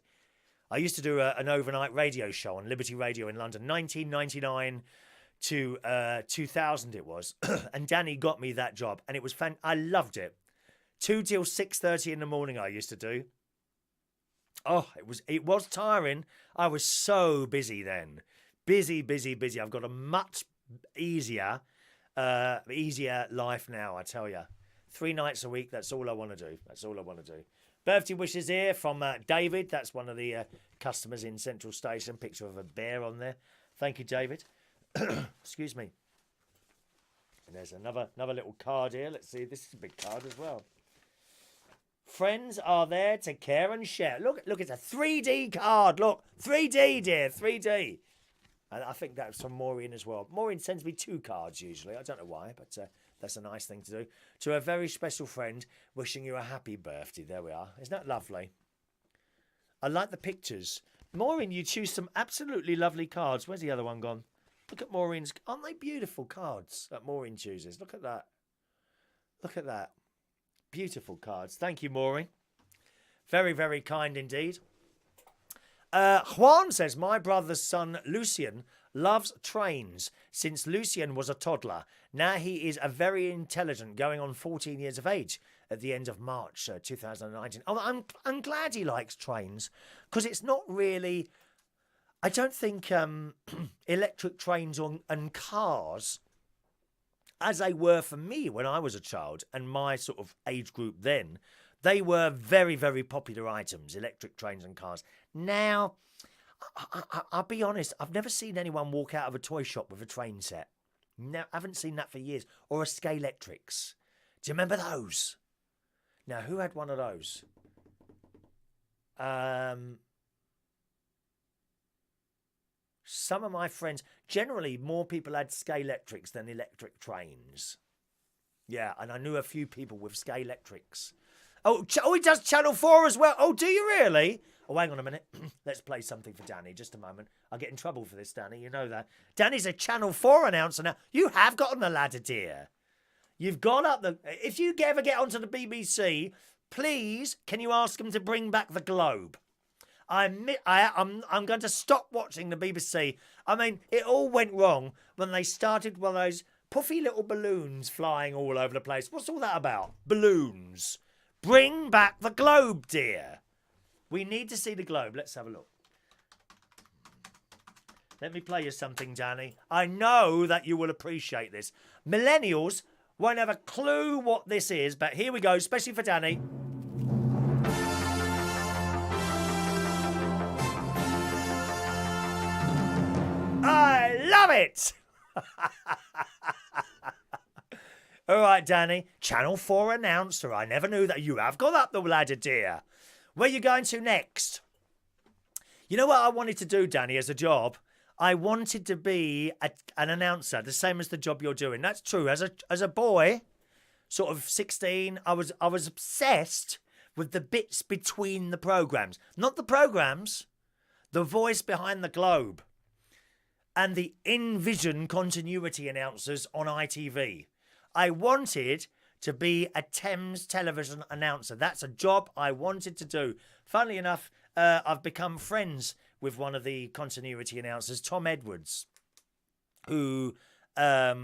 I used to do an overnight radio show on Liberty Radio in London, 1999 to 2000 it was. And Danny got me that job, and it was fun. I loved it. 2 till 6:30 in the morning I used to do. Oh, it was tiring. I was so busy then. Busy. I've got a much easier life now, I tell you. 3 nights a week, that's all I want to do. Birthday wishes here from David. That's one of the customers in Central Station. Picture of a bear on there. Thank you, David. Excuse me. And there's another little card here. Let's see. This is a big card as well. Friends are there to care and share. Look, it's a 3D card. Look, 3D, dear, 3D. And I think that's from Maureen as well. Maureen sends me 2 cards usually. I don't know why, but that's a nice thing to do. To a very special friend, wishing you a happy birthday. There we are. Isn't that lovely? I like the pictures. Maureen, you choose some absolutely lovely cards. Where's the other one gone? Look at Maureen's. Aren't they beautiful cards that Maureen chooses? Look at that. Look at that. Beautiful cards. Thank you, Maureen. Very, very kind indeed. Juan says, my brother's son, Lucian, loves trains since Lucian was a toddler. Now he is a very intelligent, going on 14 years of age at the end of March 2019. Oh, I'm glad he likes trains, because it's not really... I don't think electric trains and cars, as they were for me when I was a child and my sort of age group then, they were very, very popular items, electric trains and cars. Now, I'll be honest, I've never seen anyone walk out of a toy shop with a train set. No, I haven't seen that for years. Or a Scaletrix. Do you remember those? Now, who had one of those? Some of my friends, generally more people had Scaletrix than electric trains. Yeah, and I knew a few people with Scaletrix. Oh, he does Channel 4 as well. Oh, do you really? Oh, hang on a minute. Let's play something for Danny. Just a moment. I'll get in trouble for this, Danny. You know that. Danny's a Channel 4 announcer now. You have got on the ladder, dear. You've gone up the... If you ever get onto the BBC, please, can you ask them to bring back the Globe? I'm going to stop watching the BBC. I mean, it all went wrong when they started one of those puffy little balloons flying all over the place. What's all that about? Balloons. Bring back the Globe, dear. We need to see the Globe. Let's have a look. Let me play you something, Danny. I know that you will appreciate this. Millennials won't have a clue what this is, but here we go, especially for Danny. I love it! All right, Danny. Channel 4 announcer. I never knew that. You have gone up the ladder, dear. Where are you going to next? You know what I wanted to do, Danny, as a job? I wanted to be an announcer, the same as the job you're doing. That's true. As a boy, sort of 16, I was obsessed with the bits between the programmes. Not the programmes, the voice behind the Globe. And the in-vision continuity announcers on ITV. I wanted to be a Thames television announcer. That's a job I wanted to do. Funnily enough, I've become friends with one of the continuity announcers, Tom Edwards, who I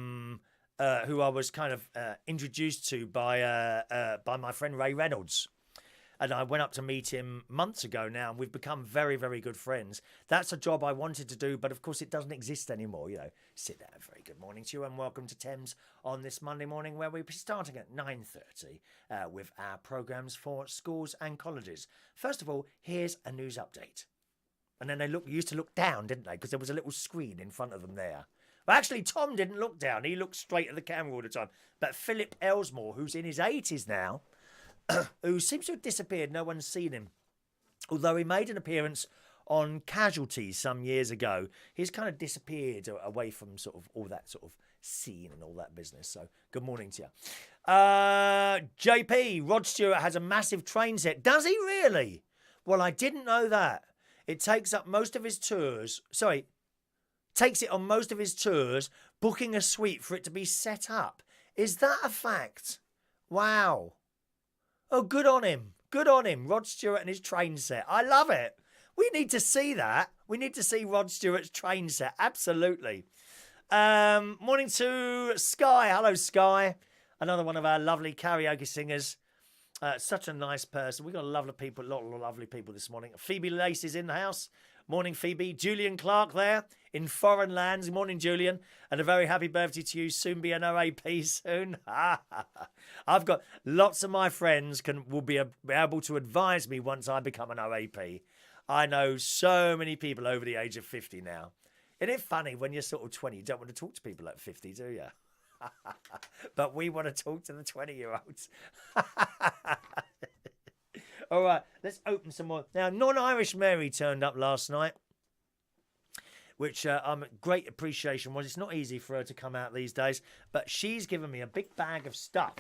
was kind of introduced to by my friend Ray Reynolds. And I went up to meet him months ago now, and we've become very, very good friends. That's a job I wanted to do, but of course it doesn't exist anymore. You know, sit there. Very good morning to you, and welcome to Thames on this Monday morning, where we'll be starting at 9:30 with our programmes for schools and colleges. First of all, here's a news update. And then they used to look down, didn't they? Because there was a little screen in front of them there. Well, actually, Tom didn't look down. He looked straight at the camera all the time. But Philip Elsmore, who's in his 80s now, who seems to have disappeared. No one's seen him. Although he made an appearance on Casualties some years ago, he's kind of disappeared away from sort of all that sort of scene and all that business. So good morning to you. JP, Rod Stewart has a massive train set. Does he really? Well, I didn't know that. It takes up most of his tours. Sorry, takes it on most of his tours, booking a suite for it to be set up. Is that a fact? Wow. Oh, good on him. Good on him. Rod Stewart and his train set. I love it. We need to see that. We need to see Rod Stewart's train set. Absolutely. Morning to Sky. Hello, Sky. Another one of our lovely karaoke singers. Such a nice person. We've got a lot of lovely people this morning. Phoebe Lace is in the house. Morning, Phoebe. Julian Clark there in foreign lands. Morning, Julian. And a very happy birthday to you. Soon be an OAP soon. I've got lots of my friends will be able to advise me once I become an OAP. I know so many people over the age of 50 now. Isn't it funny when you're sort of 20, you don't want to talk to people at 50, do you? But we want to talk to the 20-year-olds. All right, let's open some more. Now, Non-Irish Mary turned up last night, which I'm great appreciation was. It's not easy for her to come out these days, but she's given me a big bag of stuff.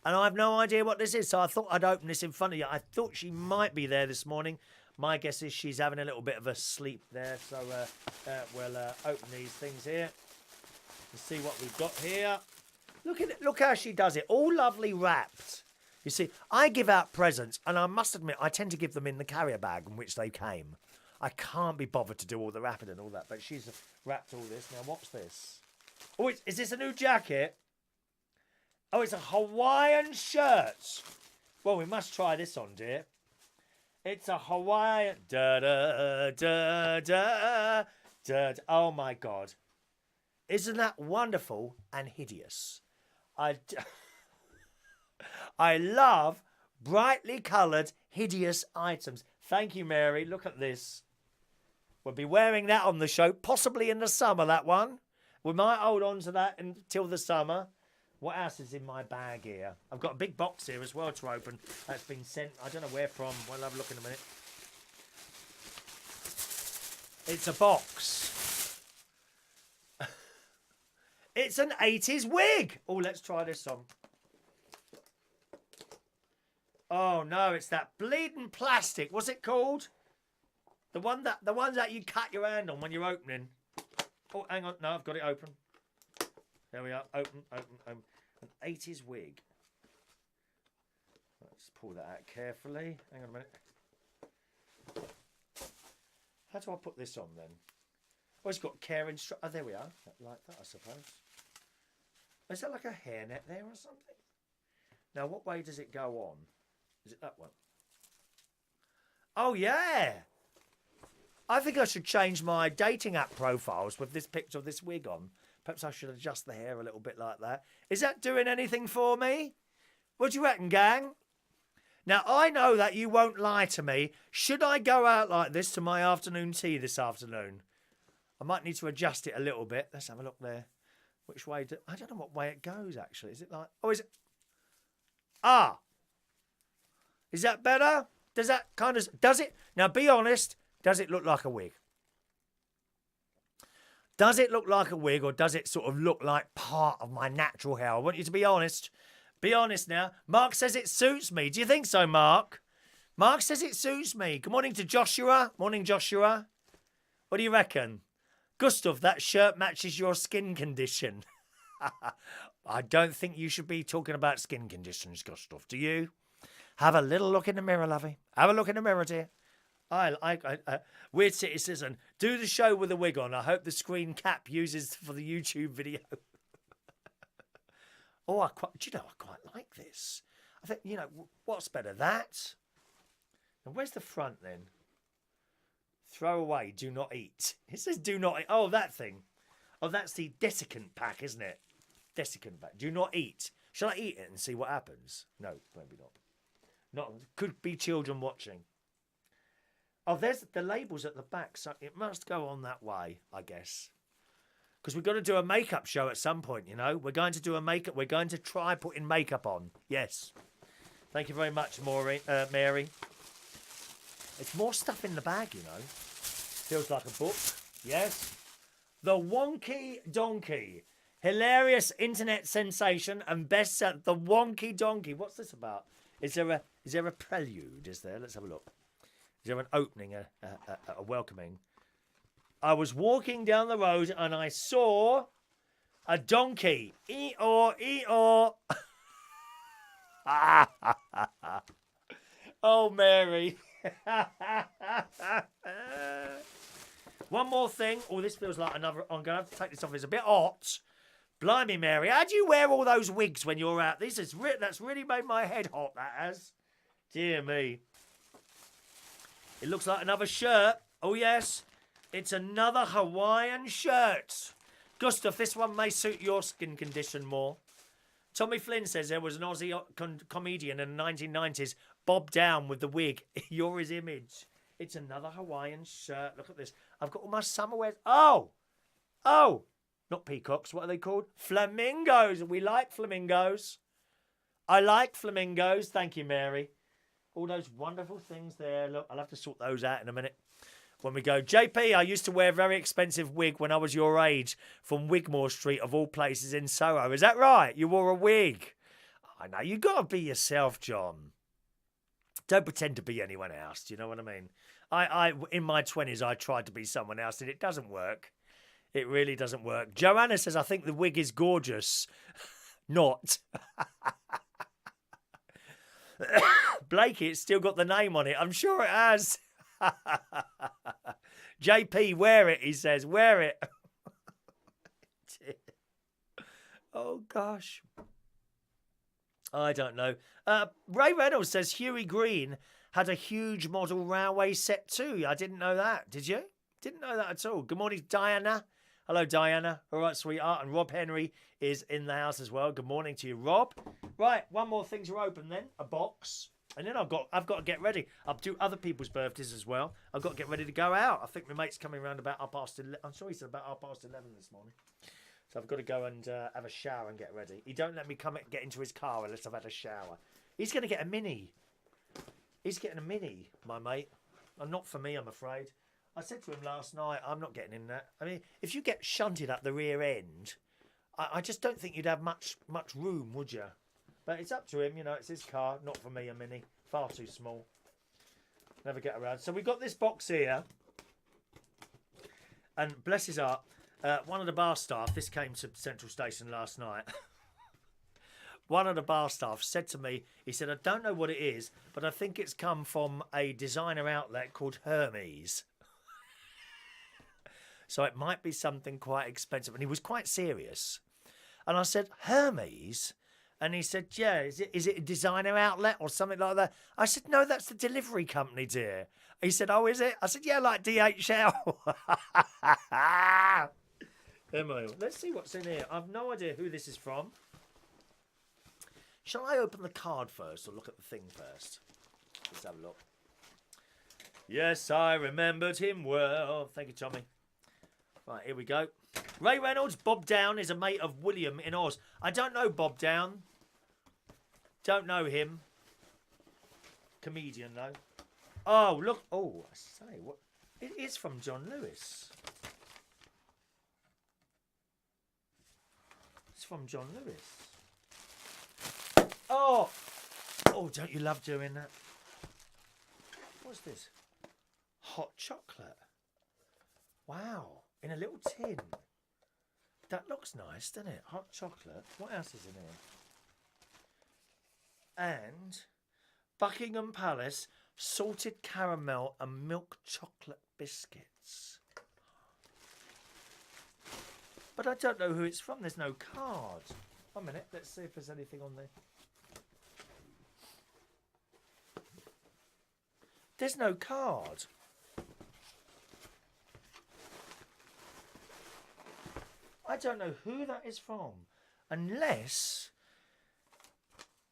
And I have no idea what this is, so I thought I'd open this in front of you. I thought she might be there this morning. My guess is she's having a little bit of a sleep there, so we'll open these things here and see what we've got here. Look at it. Look how she does it. All lovely wrapped. You see, I give out presents, and I must admit, I tend to give them in the carrier bag in which they came. I can't be bothered to do all the wrapping and all that, but she's wrapped all this. Now, what's this? Oh, is this a new jacket? Oh, it's a Hawaiian shirt. Well, we must try this on, dear. It's a Hawaiian... Da-da-da-da-da. Oh, my God. Isn't that wonderful and hideous? I love brightly coloured, hideous items. Thank you, Mary. Look at this. We'll be wearing that on the show, possibly in the summer, that one. We might hold on to that until the summer. What else is in my bag here? I've got a big box here as well to open. That's been sent. I don't know where from. We'll have a look in a minute. It's a box. It's an 80s wig. Oh, let's try this on. Oh no, it's that bleeding plastic. What's it called? The one that you cut your hand on when you're opening. Oh, hang on. No, I've got it open. There we are. Open. An 80s wig. Let's pull that out carefully. Hang on a minute. How do I put this on then? Oh, it's got care instructions. Oh, there we are. Like that, I suppose. Is that like a hairnet there or something? Now, what way does it go on? Is it that one? Oh, yeah. I think I should change my dating app profiles with this picture of this wig on. Perhaps I should adjust the hair a little bit like that. Is that doing anything for me? What do you reckon, gang? Now, I know that you won't lie to me. Should I go out like this to my afternoon tea this afternoon? I might need to adjust it a little bit. Let's have a look there. Which way? I don't know what way it goes, actually. Is it like... Oh, is it... Ah! Is that better? Does that kind of... Does it... Now, be honest. Does it look like a wig? Does it look like a wig, or does it sort of look like part of my natural hair? I want you to be honest. Be honest now. Mark says it suits me. Do you think so, Mark? Mark says it suits me. Good morning to Joshua. Morning, Joshua. What do you reckon? Gustav, that shirt matches your skin condition. I don't think you should be talking about skin conditions, Gustav. Do you? Have a little look in the mirror, lovey. Have a look in the mirror, dear. Weird City Citizen, do the show with a wig on. I hope the screen cap uses for the YouTube video. Oh, I quite like this. I think, you know, what's better, that? And where's the front then? Throw away, do not eat. It says do not eat. Oh, that thing. Oh, that's the desiccant pack, isn't it? Desiccant pack. Do not eat. Shall I eat it and see what happens? No, maybe not. Not. Could be children watching. Oh, there's the labels at the back, so it must go on that way, I guess. Because we've got to do a makeup show at some point, you know. We're going to do a makeup. We're going to try putting makeup on. Yes. Thank you very much, Mary. It's more stuff in the bag, you know. Feels like a book. Yes. The Wonky Donkey. Hilarious internet sensation and bestseller. The Wonky Donkey. What's this about? Is there a prelude? Is there? Let's have a look. Is there an opening, a welcoming? I was walking down the road and I saw a donkey. Eeyore, eeyore. Oh, Mary. One more thing. Oh, this feels like another. I'm going to have to take this off. It's a bit hot. Blimey, Mary. How do you wear all those wigs when you're out? That's really made my head hot, that has. Dear me. It looks like another shirt. Oh, yes. It's another Hawaiian shirt. Gustav, this one may suit your skin condition more. Tommy Flynn says there was an Aussie comedian in the 1990s, Bob Down with the wig. You're his image. It's another Hawaiian shirt. Look at this. I've got all my summer wears. Oh! Not peacocks. What are they called? Flamingos. We like flamingos. I like flamingos. Thank you, Mary. All those wonderful things there. Look, I'll have to sort those out in a minute. When we go, JP, I used to wear a very expensive wig when I was your age from Wigmore Street, of all places, in Soho. Is that right? You wore a wig. I know. You got to be yourself, John. Don't pretend to be anyone else. Do you know what I mean? I in my 20s, I tried to be someone else, and it doesn't work. It really doesn't work. Joanna says, I think the wig is gorgeous. Not. Blakey, it's still got the name on it. I'm sure it has. JP, wear it, he says. Wear it. Oh, gosh. I don't know. Ray Reynolds says Huey Green had a huge model railway set too. I didn't know that. Did you? Didn't know that at all. Good morning, Diana. Hello, Diana. All right, sweetheart. And Rob Henry is in the house as well. Good morning to you, Rob. Right, one more thing to open then. A box. And then I've got to get ready. I'll do other people's birthdays as well. I've got to get ready to go out. I think my mate's coming around about 11:30. I'm sure he said about 11:30 this morning. So I've got to go and have a shower and get ready. He don't let me get into his car unless I've had a shower. He's going to get a Mini. He's getting a Mini, my mate. Not for me, I'm afraid. I said to him last night, I'm not getting in that. I mean, if you get shunted up the rear end, I just don't think you'd have much room, would you? But it's up to him, you know, it's his car, not for me, a Mini. Far too small. Never get around. So we got this box here. And bless his heart, one of the bar staff, this came to Central Station last night. One of the bar staff said to me, he said, I don't know what it is, but I think it's come from a designer outlet called Hermes. So it might be something quite expensive. And he was quite serious. And I said, Hermes? And he said, yeah, is it a designer outlet or something like that? I said, no, that's the delivery company, dear. He said, oh, is it? I said, yeah, like DHL. Emily, let's see what's in here. I've no idea who this is from. Shall I open the card first or look at the thing first? Let's have a look. Yes, I remembered him well. Thank you, Tommy. Right, here we go. Ray Reynolds, Bob Down is a mate of William in Oz. I don't know Bob Down. Don't know him. Comedian, though. Oh, look. Oh, I say, what? It is from John Lewis. It's from John Lewis. Oh! Oh, don't you love doing that? What's this? Hot chocolate. Wow. In a little tin. That looks nice, doesn't it? Hot chocolate. What else is in here? And Buckingham Palace salted caramel and milk chocolate biscuits. But I don't know who it's from. There's no card. 1 minute. Let's see if there's anything on there. There's no card. I don't know who that is from. Unless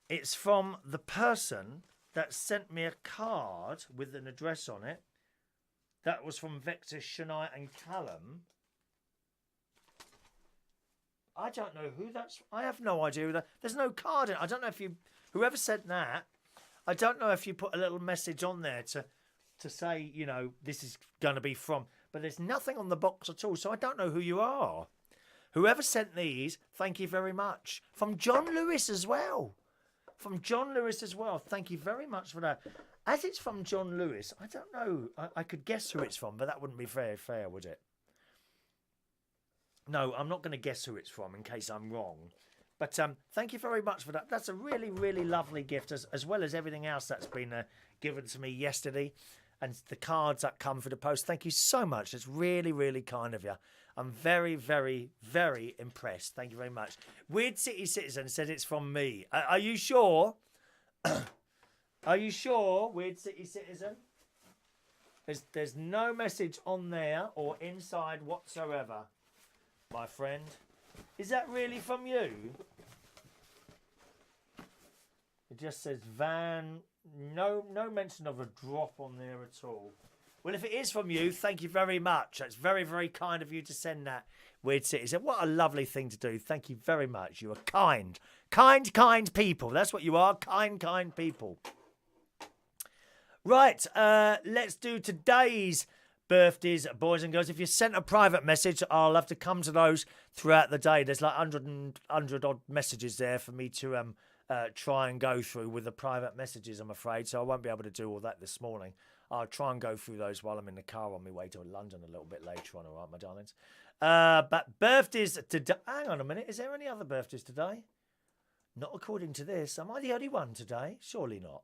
it's from the person that sent me a card with an address on it. That was from Vector, Shania and Callum. I don't know who that's... I have no idea who that... There's no card in it. I don't know if you... Whoever sent that, I don't know if you put a little message on there to say, you know, this is going to be from... But there's nothing on the box at all, so I don't know who you are. Whoever sent these, thank you very much. From John Lewis as well. From John Lewis as well. Thank you very much for that. As it's from John Lewis, I don't know. I could guess who it's from, but that wouldn't be very fair, would it? No, I'm not going to guess who it's from in case I'm wrong. But thank you very much for that. That's a really, really lovely gift, as well as everything else that's been given to me yesterday. And the cards that come for the post. Thank you so much. It's really, really kind of you. I'm very, very, very impressed. Thank you very much. Weird City Citizen said it's from me. Are you sure? Are you sure, Weird City Citizen? There's no message on there or inside whatsoever, my friend. Is that really from you? It just says van. No mention of a drop on there at all. Well, if it is from you, thank you very much. That's very, very kind of you to send that, Weird Citizen. What a lovely thing to do. Thank you very much. You are kind. Kind people. That's what you are. Kind people. Right, let's do today's birthdays, boys and girls. If you sent a private message, I'll have to come to those throughout the day. There's like 100 odd messages there for me to try and go through with the private messages, I'm afraid. So I won't be able to do all that this morning. I'll try and go through those while I'm in the car on my way to London a little bit later on, all right, my darlings? But birthdays today... Hang on a minute. Is there any other birthdays today? Not according to this. Am I the only one today? Surely not.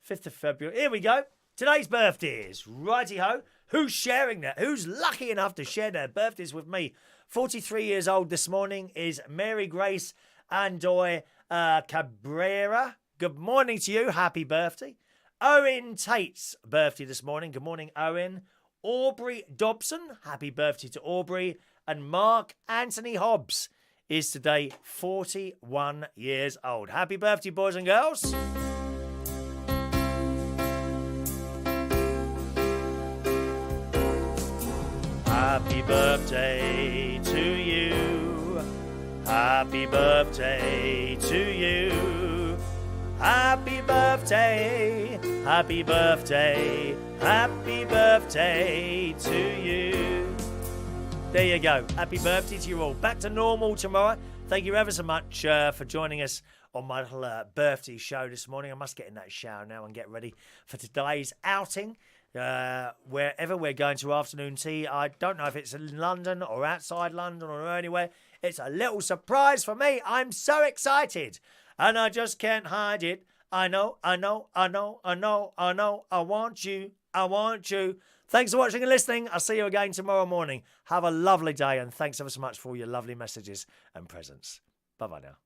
5th of February. Here we go. Today's birthdays. Righty-ho. Who's sharing that? Who's lucky enough to share their birthdays with me? 43 years old this morning is Marygrace Andoy Cabrera. Good morning to you. Happy birthday. Owen Tate's birthday this morning. Good morning, Owen. Aubrey Dobson. Happy birthday to Aubrey. And Mark Anthony Hobbs is today 41 years old. Happy birthday, boys and girls. Happy birthday to you. Happy birthday to you. Happy birthday. Happy birthday. Happy birthday to you. There you go. Happy birthday to you all. Back to normal tomorrow. Thank you ever so much for joining us on my little birthday show this morning. I must get in that shower now and get ready for today's outing. Wherever we're going to afternoon tea. I don't know if it's in London or outside London or anywhere. It's a little surprise for me. I'm so excited. And I just can't hide it. I know. I want you. Thanks for watching and listening. I'll see you again tomorrow morning. Have a lovely day and thanks ever so much for all your lovely messages and presents. Bye-bye now.